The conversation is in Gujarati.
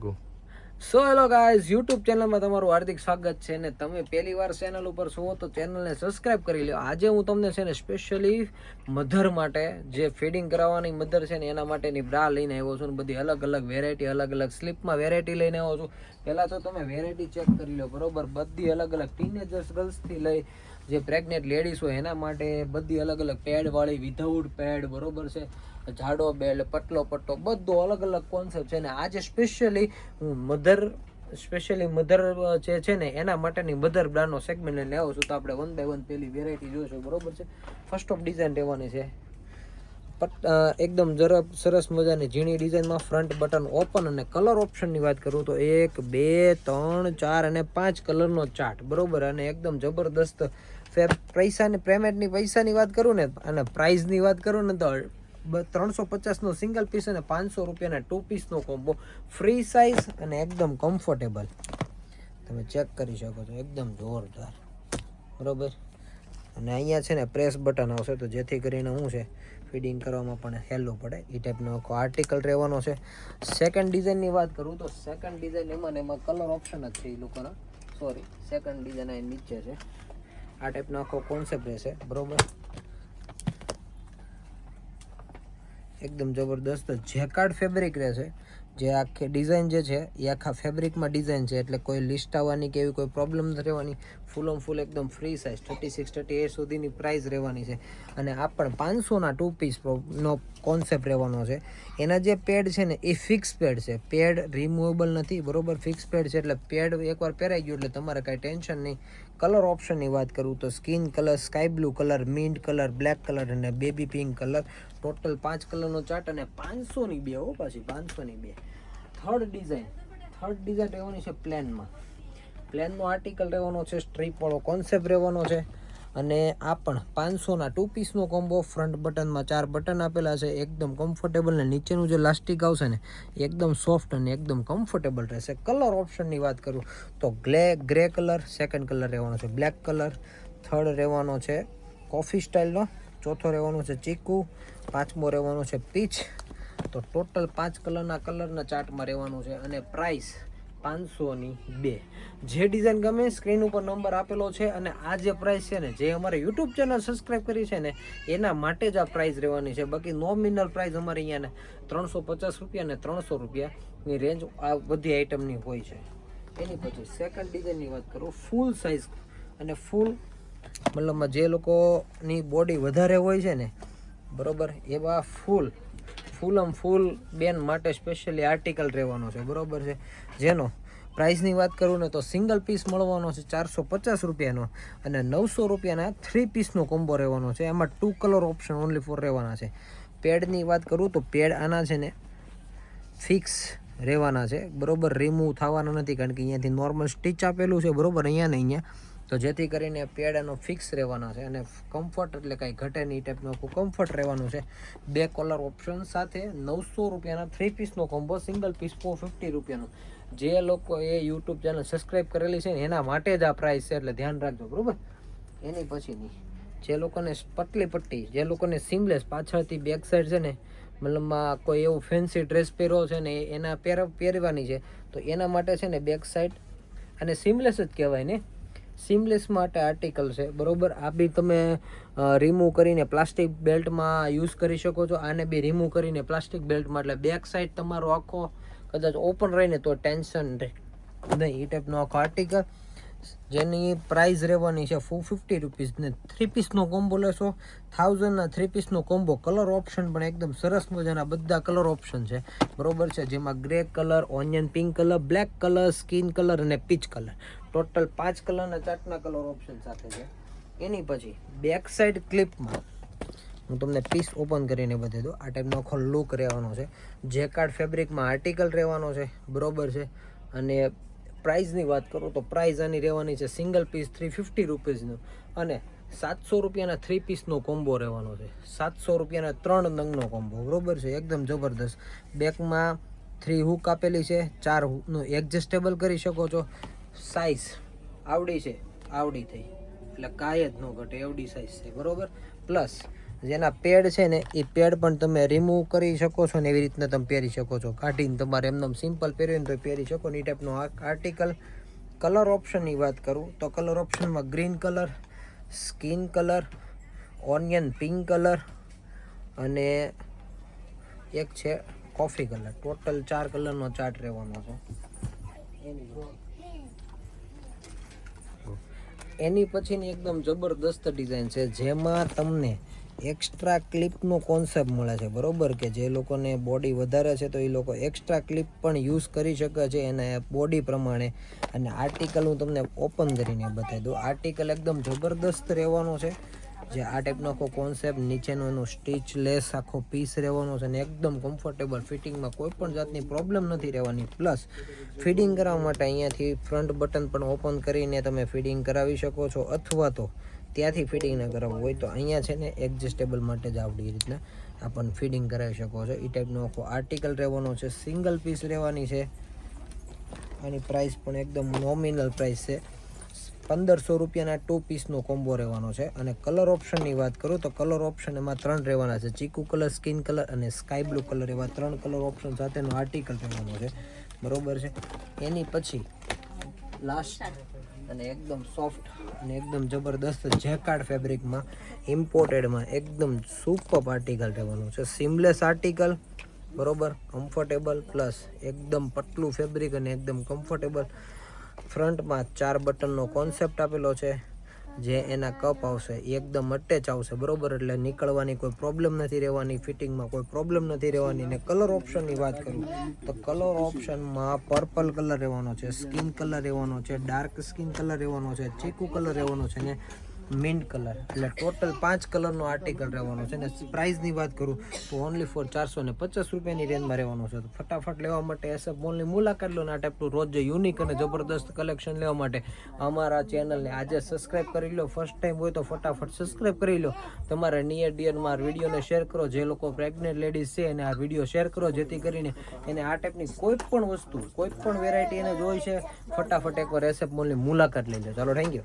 લાગુ. સો હેલો ગાઈઝ, યુટ્યુબ ચેનલમાં તમારું હાર્દિક સ્વાગત છે ને તમે પહેલી વાર ચેનલ ઉપર છો તો ચેનલને સબસ્ક્રાઇબ કરી લો. આજે હું તમને છે ને સ્પેશિયલી મધર માટે જે ફીડિંગ કરાવવાની મધર છે ને એના માટેની બ્રા લઈને આવ્યો છું ને બધી અલગ અલગ વેરાયટી અલગ અલગ સ્લીપમાં વેરાયટી લઈને આવ્યો છું. પહેલાં તો તમે વેરાયટી ચેક કરી લો બરોબર. બધી અલગ અલગ ટીનેજર્સ ગર્લ્સથી લઈ જે પ્રેગ્નેન્ટ લેડીઝ હોય એના માટે બધી અલગ અલગ પેડવાળી વિધાઉટ પેડ બરોબર છે. જાડો બેલ્ટ પટલો પટ્ટો બધો અલગ અલગ કોન્સેપ્ટ છે ને આજે સ્પેશિયલી હું મધર જે છે ને એના માટેની મધર બ્રાન્ડનો સેગમેન્ટ લઈને આવ્યો છું. તો આપણે 1 by 1 પેલી વેરાયટી જોઈશું બરોબર છે. ફર્સ્ટ ઓફ ડિઝાઇન રહેવાની છે એકદમ સરસ મજાની ઝીણી ડિઝાઇનમાં ફ્રન્ટ બટન ઓપન અને કલર ઓપ્શનની વાત કરું તો 1 2 3 4 અને 5 કલરનો ચાર્ટ બરોબર. અને એકદમ જબરદસ્ત પૈસાની વાત કરું ને અને પ્રાઇઝની વાત કરું ને તો 350નો સિંગલ પીસ અને 500 રૂપિયાના 2 પીસનો કોમ્બો ફ્રી સાઇઝ અને એકદમ કમ્ફર્ટેબલ તમે ચેક કરી શકો છો. એકદમ જોરદાર બરોબર. અને અહીંયા છે ને પ્રેસ બટન આવશે તો જેથી કરીને શું છે ફીડિંગ કરવામાં પણ હેલું પડે એ ટાઈપનો આખો આર્ટિકલ રહેવાનો છે. સેકન્ડ ડિઝાઇનની વાત કરું તો સેકન્ડ ડિઝાઇન એમાં કલર ઓપ્શન જ છે એ લોકોના. સેકન્ડ ડિઝાઇન અહીં નીચે છે. આ ટાઈપનો આખો કોન્સેપ્ટ રહેશે બરોબર. એકદમ જબરદસ્ત જેકાર્ડ ફેબ્રિક રહેશે. જે આખી ડિઝાઇન જે છે એ આખા ફેબ્રિકમાં ડિઝાઇન છે એટલે કોઈ લિસ્ટ આવવાની કે એવી કોઈ પ્રોબ્લેમ નથી રહેવાની. ફૂલ એકદમ ફ્રી સાઇઝ 36 38 સુધીની પ્રાઇસ રહેવાની છે. અને આ પણ 500ના 2 પીસનો કોન્સેપ્ટ રહેવાનો છે. એના જે પેડ છે ને એ ફિક્સ પેડ છે. પેડ રિમૂવેબલ નથી બરોબર. ફિક્સ પેડ છે એટલે પેડ એકવાર પહેરાઈ ગયું એટલે તમારે કાંઈ ટેન્શન નહીં. કલર ઓપ્શનની વાત કરું તો skin colour, sky blue colour, mint colour, black colour અને બેબી પિંક કલર. ટોટલ 5 કલરનો ચાર્ટ અને 500ની 2 હો પાછી 500ની 2. થર્ડ ડિઝાઇન રહેવાની છે પ્લેનનો આર્ટિકલ રહેવાનો છે. સ્ટ્રીપવાળો કોન્સેપ્ટ રહેવાનો છે. અને આ પણ 500ના 2 પીસનો કોમ્બો. ફ્રન્ટ બટનમાં 4 બટન આપેલા છે. એકદમ કમ્ફર્ટેબલ ને નીચેનું જે લાસ્ટિક આવશે ને એકદમ સોફ્ટ અને એકદમ કમ્ફર્ટેબલ રહેશે. કલર ઓપ્શનની વાત કરું તો ગ્રે કલર, સેકન્ડ કલર રહેવાનો છે બ્લેક કલર, થર્ડ રહેવાનો છે કોફી સ્ટાઇલનો, ચોથો રહેવાનો છે ચીકુ, પાંચમો રહેવાનો છે પીચ. તો ટોટલ 5 કલરના ચાર્ટમાં રહેવાનું છે. અને પ્રાઇસ 500ની 2. જે ડિઝાઇન ગમે સ્ક્રીન ઉપર નંબર આપેલો છે. અને આ જે પ્રાઇસ છે ને જે અમારે યુટ્યુબ ચેનલ સબસ્ક્રાઈબ કરી છે ને એના માટે જ આ પ્રાઇસ રહેવાની છે. બાકી નોમિનલ પ્રાઇસ અમારે અહીંયા ને 350 રૂપિયા ને 300 રૂપિયાની રેન્જ આ બધી આઇટમની હોય છે. એની પછી સેકન્ડ ડિઝાઇનની વાત કરું ફૂલ સાઇઝ અને મતલબમાં જે લોકોની બોડી વધારે હોય છે ને બરોબર એવા ફૂલ બેન માટે સ્પેશિયલી આર્ટિકલ રહેવાનો છે બરોબર છે. જેનો પ્રાઇસની વાત કરું ને તો સિંગલ પીસ મળવાનો છે 450 રૂપિયાનો અને 900 રૂપિયાના 3 પીસનો કોમ્બો રહેવાનો છે. એમાં 2 કલર ઓપ્શન ઓનલી ફોર રહેવાના છે. પેડની વાત કરું તો પેડ આના છે ને ફિક્સ રહેવાના છે બરોબર. રિમૂવ થવાના નથી કારણ કે અહીંયાથી નોર્મલ સ્ટીચ આપેલું છે બરોબર અહીંયા તો જેથી કરીને પેડ એનો ફિક્સ રહેવાના છે. અને કમ્ફર્ટ એટલે કાંઈ ઘટે નહીં ટાઈપનું આખું કમ્ફર્ટ રહેવાનું છે. 2 કલર ઓપ્શન સાથે 900 રૂપિયાના 3 પીસનો કોમ્બો. સિંગલ પીસ 450 રૂપિયાનો. જે લોકો એ યુટ્યુબ ચેનલ સબસ્ક્રાઈબ કરેલી છે ને એના માટે જ આ પ્રાઇસ છે એટલે ધ્યાન રાખજો બરોબર. એની પછીની જે લોકોને પતલી પટ્ટી, જે લોકોને સીમલેસ પાછળથી બેક સાઈડ છે ને મતલબમાં કોઈ એવું ફેન્સી ડ્રેસ પહેર્યો છે ને એના પહેરવાની છે તો એના માટે છે ને બેક સાઈડ અને સીમલેસ જ કહેવાય ને. સીમલેસ માટે આર્ટિકલ છે બરોબર. આ બી તમે રિમૂવ કરીને પ્લાસ્ટિક બેલ્ટમાં યુઝ કરી શકો છો. આને બી રિમૂવ કરીને પ્લાસ્ટિક બેલ્ટમાં એટલે બેક સાઈડ તમારો આખો કદાચ ઓપન રહીને તો ટેન્શન નહીં એ ટાઈપનો આખો આર્ટિકલ. જેની પ્રાઇસ રહેવાની છે 450 રૂપીસ ને 3 પીસનો કોમ્બો લેશો 1000ના 3 પીસનો કોમ્બો. કલર ઓપ્શન પણ એકદમ સરસ મજાના બધા કલર ઓપ્શન છે બરોબર છે. જેમાં grey colour, onion pink colour, black colour, skin colour અને પીચ કલર. ટોટલ 5 કલરના ચાર્ટના કલર ઓપ્શન સાથે છે. એની પછી બેક સાઈડ ક્લિપમાં હું તમને પીસ ઓપન કરીને બતાવી દઉં. આ ટાઈપનો આખો લુક રહેવાનો છે. જેકાર્ડ ફેબ્રિકમાં આર્ટિકલ રહેવાનો છે બરોબર છે. અને પ્રાઇઝની વાત કરું તો પ્રાઇઝ આની રહેવાની છે સિંગલ પીસ 350 રૂપીસનું અને 700 રૂપિયાના 3 પીસનો કોમ્બો રહેવાનો છે. 700 રૂપિયાના 3 નંગનો કોમ્બો બરોબર છે. એકદમ જબરદસ્ત. બેકમાં 3 હૂક આપેલી છે. 4 હૂકનું એડજસ્ટેબલ કરી શકો છો. સાઇઝ આવડી થઈ એટલે કાંઈ જ ન ઘટે એવડી સાઇઝ છે બરોબર. પ્લસ જેના પેડ છે ને એ પેડ પણ તમે રિમૂવ કરી શકો છો ને એવી રીતના તમે પહેરી શકો છો. કાઢીને તમારે એમને સિમ્પલ પહેરવીને તો પહેરી શકો ને એ ટાઈપનો આર્ટિકલ. કલર ઓપ્શનની વાત કરું તો કલર ઓપ્શનમાં green colour, skin colour, onion pink colour અને એક છે કોફી કલર. ટોટલ 4 કલરનો ચાર્ટ રહેવાનો છે. એની પછીની એકદમ જબરદસ્ત ડિઝાઇન છે જેમાં તમને એક્સ્ટ્રા ક્લિપનો કોન્સેપ્ટ મળે છે, બરોબર, કે જે લોકોને બોડી વધારે છે તો એ લોકો એક્સ્ટ્રા ક્લિપ પણ યુઝ કરી શકે છે એને બોડી પ્રમાણે. અને આર્ટિકલ હું તમને ઓપન કરીને બતાવી દઉં. આર્ટિકલ એકદમ જબરદસ્ત રહેવાનો છે, જે આ ટાઈપનો આખો કોન્સેપ્ટ, નીચેનો એનો સ્ટીચ લેસ આખો પીસ રહેવાનો છે અને એકદમ કમ્ફર્ટેબલ. ફિટિંગમાં કોઈ પણ જાતની પ્રોબ્લેમ નથી રહેવાની. પ્લસ ફિટિંગ કરવા માટે અહીંયાથી ફ્રન્ટ બટન પણ ઓપન કરીને તમે ફિટિંગ કરાવી શકો છો, અથવા તો ત્યાંથી ફિટિંગ ન કરાવવું હોય તો અહીંયા છે ને એડજસ્ટેબલ માટે જ આવડી રીતના આપણને ફિટિંગ કરાવી શકો છો. એ ટાઈપનો આખો આર્ટિકલ રહેવાનો છે. સિંગલ પીસ રહેવાની છે. આની પ્રાઇસ પણ એકદમ નોમિનલ પ્રાઇસ છે. 1500 રૂપિયાના 2 પીસનો કોમ્બો રહેવાનો છે. અને કલર ઓપ્શનની વાત કરું તો કલર ઓપ્શન એમાં 3 રહેવાના છે. ચીકુ કલર, સ્કિન કલર અને સ્કાય બ્લુ કલર. એવા 3 કલર ઓપ્શન સાથેનો આર્ટિકલ રહેવાનો છે, બરોબર છે. એની પછી લાસ્ટ અને એકદમ સોફ્ટ અને એકદમ જબરદસ્ત જેકાર્ડ ફેબ્રિકમાં ઇમ્પોર્ટેડમાં એકદમ સુપર આર્ટિકલ રહેવાનું છે. સીમલેસ આર્ટિકલ, બરોબર, કમ્ફર્ટેબલ પ્લસ એકદમ પતલું ફેબ્રિક અને એકદમ કમ્ફર્ટેબલ. ફ્રન્ટમાં 4 બટનનો કોન્સેપ્ટ આપેલો છે, જે એના કપ આવશે એ એકદમ અટેચ આવશે, બરોબર, એટલે નીકળવાની કોઈ પ્રોબ્લેમ નથી રહેવાની, ફિટિંગમાં કોઈ પ્રોબ્લેમ નથી રહેવાની. ને કલર ઓપ્શનની વાત કરું તો કલર ઓપ્શનમાં પર્પલ કલર રહેવાનો છે, સ્કિન કલર રહેવાનો છે, ડાર્ક સ્કિન કલર રહેવાનો છે, ચીકુ કલર રહેવાનો છે ને મિન્ટ કલર. એટલે ટોટલ 5 કલરનો આર્ટિકલ રહેવાનો છે. અને પ્રાઇસની વાત કરું તો ઓનલી ફોર 450 રૂપિયાની રેન્જમાં રહેવાનો છે. તો ફટાફટ લેવા માટે એસએફ મોલની મુલાકાત લો. આ ટાઈપનું રોજ યુનિક અને જબરદસ્ત કલેક્શન લેવા માટે અમારા ચેનલને આજે સબસ્ક્રાઈબ કરી લો. ફર્સ્ટ ટાઈમ હોય તો ફટાફટ સબસ્ક્રાઈબ કરી લો. તમારા નિયર ડિયરમાં આ વિડીયોને શેર કરો. જે લોકો પ્રેગ્નેન્ટ લેડીઝ છે એને આ વિડીયો શેર કરો, જેથી કરીને એને આ ટાઈપની કોઈ પણ વસ્તુ, કોઈ પણ વેરાયટી એને જોઈ છે, ફટાફટ એકવાર એસએફ મોલની મુલાકાત લઈ લો. ચાલો, થેન્ક યુ.